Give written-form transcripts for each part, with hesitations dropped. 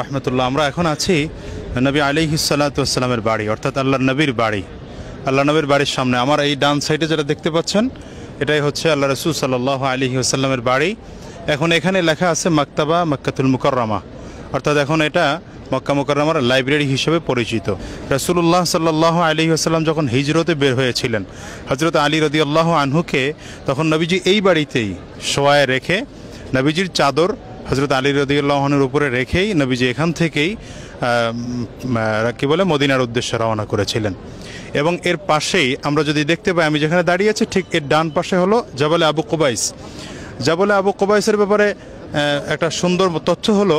রহমতুল্লাহ। আমরা এখন আছি নবী আলাইহিস সালাতু ওয়াস সালামের বাড়ি, অর্থাৎ আল্লাহর নবীর বাড়ি। আল্লাহ নবীর বাড়ির সামনে আমার এই ডান সাইডে যেটা দেখতে পাচ্ছেন এটাই হচ্ছে আল্লাহ রাসূল সাল্লাল্লাহু আলাইহি ওয়াসাল্লামের বাড়ি। এখন এখানে লেখা আছে মাকতাবা মক্কাতুল মুকাররমা, অর্থাৎ এখন এটা মক্কা মুকাররমার লাইব্রেরি হিসেবে পরিচিত। রাসূলুল্লাহ সাল্লাল্লাহু আলাইহি ওয়াসাল্লাম যখন হিজরতে বের হয়েছিলেন, হযরত আলী রাদিয়াল্লাহু আনহুকে তখন নবীজি এই বাড়িতেই শোয়ায় রেখে নবীজির চাদর হযরত আলী রাদিয়াল্লাহু আনহুর উপরে রেখেই নবীজি এখান থেকেই মদিনার উদ্দেশ্যে রওনা করেছিলেন। এবং এর পাশেই আমরা যদি দেখতে পাই, আমি যেখানে দাঁড়িয়ে আছি ঠিক এর ডান পাশে হলো জাবালে আবু কুবাইস। জাবালে আবু কুবাইসের ব্যাপারে একটা সুন্দর তথ্য হলো,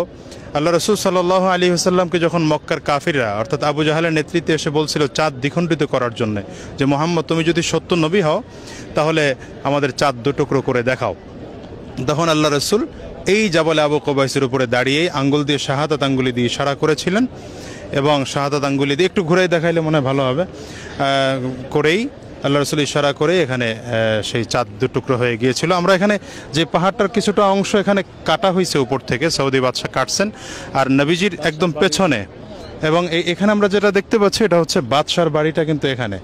আল্লাহ রাসূল সাল্লাল্লাহু আলাইহি ওয়াসাল্লামকে যখন মক্কার কাফিররা অর্থাৎ আবু জাহালের নেতৃত্বে এসে বলছিল চাঁদ দ্বিখণ্ডিত করার জন্য, যে মুহাম্মদ তুমি যদি সত্য নবী হও তাহলে আমাদের চাঁদ দুটুকরো করে দেখাও, তখন আল্লাহ রাসূল এই জাবালে আবু কুবাইসের উপরে দাঁড়িয়েই আঙ্গুল দিয়ে শাহাদাত আঙ্গুলি দিয়ে ইশারা করেছিলেন। এবং শাহাদাত আঙ্গুলি দিয়ে একটু ঘুরে দেখাইলে মনে হয় ভালো হবে, করেই আল্লাহ রাসূল ইশারা করে এখানে সেই চাঁদ দুটুকরো হয়ে গিয়েছিল। আমরা এখানে যে পাহাড়টার কিছুটা অংশ এখানে কাটা হয়েছে উপর থেকে, সৌদি বাদশাহ কাটছেন, আর নবীজির একদম পেছনে এবং এখানে আমরা যেটা দেখতে পাচ্ছি এটা হচ্ছে বাদশার বাড়িটা, কিন্তু এখানে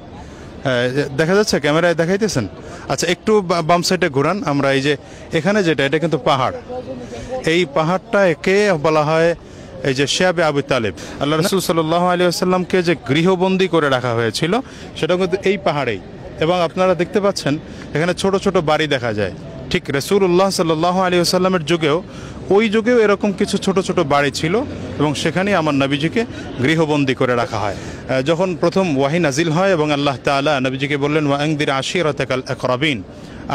দেখা যাচ্ছে, ক্যামেরায় দেখাইতেছেন? আচ্ছা, একটু বাম সাইডে ঘুরান। আমরা এই যে এখানে যেটা, এটা কিন্তু পাহাড়, এই পাহাড়টা একে বলা হয় এই যে শিয়াবে আবু তালেব। আল্লাহ রাসূল সাল্লাল্লাহু আলাইহি ওয়াসাল্লামকে যে গৃহবন্দী করে রাখা হয়েছিল সেটা কিন্তু এই পাহাড়েই। এবং আপনারা দেখতে পাচ্ছেন এখানে ছোট ছোট বাড়ি দেখা যায়। ঠিক রাসূলুল্লাহ সাল্লাল্লাহু আলাইহি ওয়াসাল্লামের যুগেও, ওই যুগেও এরকম কিছু ছোট ছোট বাড়ি ছিল এবং সেখানেই আমার নবীজিকে গৃহবন্দী করে রাখা হয়। যখন প্রথম ওয়াহি নাজিল হয় এবং আল্লাহ তাআলা নবীজিকে বললেন ওয়াংদির আশিরাতাকাল আকরাবিন,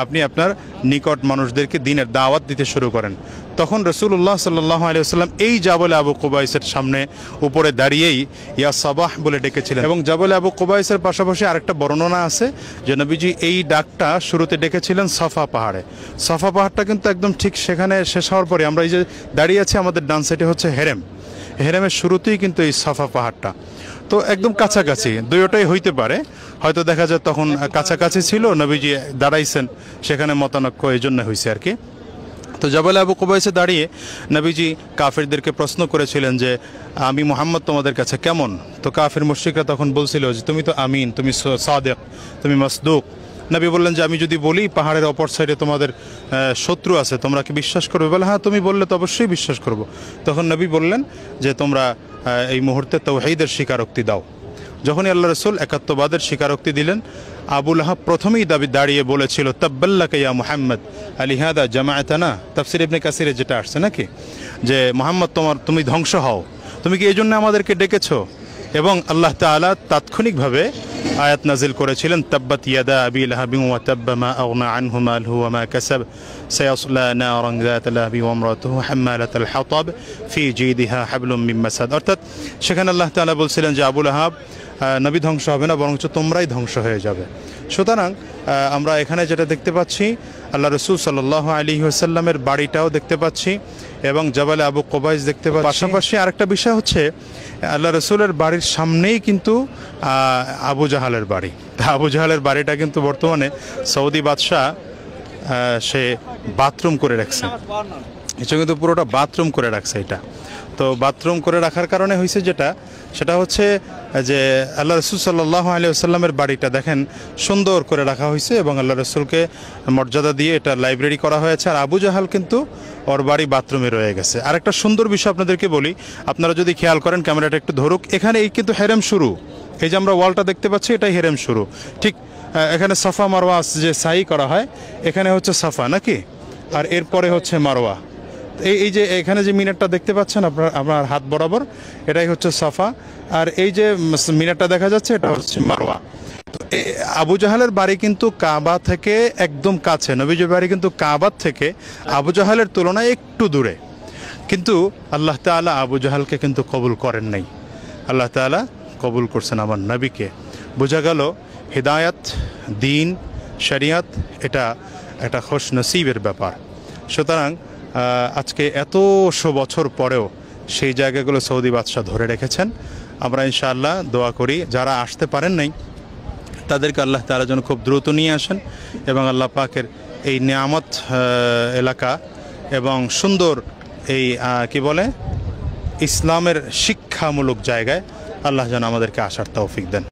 আপনি আপনার নিকট মানুষদেরকে দ্বীনের দাওয়াত দিতে শুরু করেন, তখন রাসূলুল্লাহ সাল্লাল্লাহু আলাইহি ওয়াসাল্লাম এই জাবালে আবু কুবাইসের সামনে উপরে দাঁড়িয়েই ইয়া সাবাহ বলে ডেকেছিলেন। এবং জাবালে আবু কুবাইসের পাশাপাশি আরেকটা বর্ণনা আছে যে নবীজি এই ডাকটা শুরুতে ডেকেছিলেন সাফা পাহাড়ে। সাফা পাহাড়টা কিন্তু একদম ঠিক সেখানে শেষ হওয়ার পরে আমরা এই যে দাঁড়িয়ে আছি, আমাদের ডান সাইডে হচ্ছে হেরেম, হেরেমের শুরুতেই কিন্তু এই সাফা পাহাড়টা, তো একদম কাছাকাছি, দুইটাই হইতে পারে। হয়তো দেখা যায় তখন কাছাকাছি ছিল, নবীজি দাঁড়াইছেন সেখানে মতানক্য এই জন্য হয়েছে আর কি। তো জাবালে আবু কুবাইসে দাঁড়িয়ে নবীজি কাফিরদেরকে প্রশ্ন করেছিলেন যে আমি মুহাম্মদ তোমাদের কাছে কেমন? তো কাফির মুশরিকরা তখন বলছিল যে তুমি তো আমিন, তুমি সাদেক, তুমি মাসদুক। নবী বললেন যে আমি যদি বলি পাহাড়ের অপর সাইডে তোমাদের শত্রু আছে, তোমরা কি বিশ্বাস করবে? বলে হ্যাঁ, তুমি বললে তো অবশ্যই বিশ্বাস করব। তখন নবী বললেন যে তোমরা এই মুহূর্তে তাওহীদের স্বীকারোক্তি দাও। যখনই আল্লাহ রাসূল একাত্মবাদের স্বীকারোক্তি দিলেন, আবু লাহাব প্রথমেই দাঁড়িয়ে বলেছিল তাব্বাল্লাকা ইয়া মুহাম্মদ আলিহাদা জামাআতানা। তাফসীর ইবনে কাসিরে যেটা আসছে নাকি, যে মুহাম্মদ তুমি ধ্বংস হও, তুমি কি এই জন্য আমাদেরকে ডেকেছো? এবং আল্লাহ তাআলা তাৎক্ষণিকভাবে আয়াত নাজিল করেছিলেন তাব্বাত ইয়াদা আবি লাহাবিন ওয়া তাব্বা মা আগনা আনহু মালহু ওয়া মা কাসাব সায়াসলা নারান যাতা লাহাবি ওয়া ইমরাতুহু হাম্মালাতাল হাতাব ফি জিদিহা হাবলুম মিন মাসাদ। অর্থাৎ সেখানে আল্লাহ তাআলা বলছিলেন যে আবু লাহাব নবী ধ্বংস হবে না, বরঞ্চ তোমরাই ধ্বংস হয়ে যাবে। সুতরাং আমরা এখানে যেটা দেখতে পাচ্ছি, আল্লাহ রাসূল সাল্লাল্লাহু আলাইহি ওয়াসাল্লামের বাড়িটাও দেখতে পাচ্ছি এবং জাবালে আবু কুবাইস দেখতে পাচ্ছি। পাশাপাশি আরেকটা বিষয় হচ্ছে আল্লাহ রাসূলের বাড়ির সামনেই কিন্তু আবু জাহালের বাড়ি। আবু জাহালের বাড়িটা কিন্তু বর্তমানে সৌদি বাদশাহ সে বাথরুম করে রাখছে, এটা কিন্তু পুরোটা বাথরুম করে রাখছে। এটা তো বাথরুম করে রাখার কারণে হয়েছে যেটা, সেটা হচ্ছে যে আল্লাহ রাসূল সাল্লাল্লাহু আলাইহি ওয়াসাল্লামের বাড়িটা দেখেন সুন্দর করে রাখা হয়েছে এবং আল্লাহ রাসূলকে মর্যাদা দিয়ে এটা লাইব্রেরি করা হয়েছে। আর আবু জাহাল কিন্তু ওর বাড়ি বাথরুমে রয়ে গেছে। আর একটা সুন্দর বিষয় আপনাদেরকে বলি, আপনারা যদি খেয়াল করেন, ক্যামেরাটা একটু ধরুক, এখানে এই কিন্তু হেরেম শুরু, এই যে আমরা ওয়ালটা দেখতে পাচ্ছি এটাই হেরেম শুরু। ঠিক এখানে সাফা মারওয়া যে সাই করা হয়, এখানে হচ্ছে সাফা নাকি, আর এরপরে হচ্ছে মারওয়া। এই যে এখানে যে মিনারটা দেখতে পাচ্ছেন আপনার হাত বরাবর, এটাই হচ্ছে সাফা, আর এই যে মিনারটা দেখা যাচ্ছে এটা হচ্ছে মারওয়া। আবু জাহালের বাড়ি কিন্তু কাবা থেকে একদম কাছে, নবীজির বাড়ি কিন্তু কাবার থেকে আবু জাহালের তুলনায় একটু দূরে, কিন্তু আল্লাহ তাআলা আবু জাহালকে কিন্তু কবুল করেন নাই, আল্লাহ তাআলা কবুল করছেন আমার নবীকে। বোঝা গেল হিদায়াত, দ্বীন, শরিয়ত এটা একটা খুশ নসিবের ব্যাপার। সুতরাং আজকে এতশো বছর পরেও সেই জায়গাগুলো সৌদি বাদশাহ ধরে রেখেছেন। আমরা ইনশাআল্লাহ দোয়া করি যারা আসতে পারেন নাই তাদেরকে আল্লাহ তাআলা যেন খুব দ্রুত নিয়ে আসেন এবং আল্লাহ পাকের এই নিয়ামত এলাকা এবং সুন্দর এই কি বলে ইসলামের শিক্ষামূলক জায়গায় আল্লাহ যেন আমাদেরকে আসার তৌফিক দেন।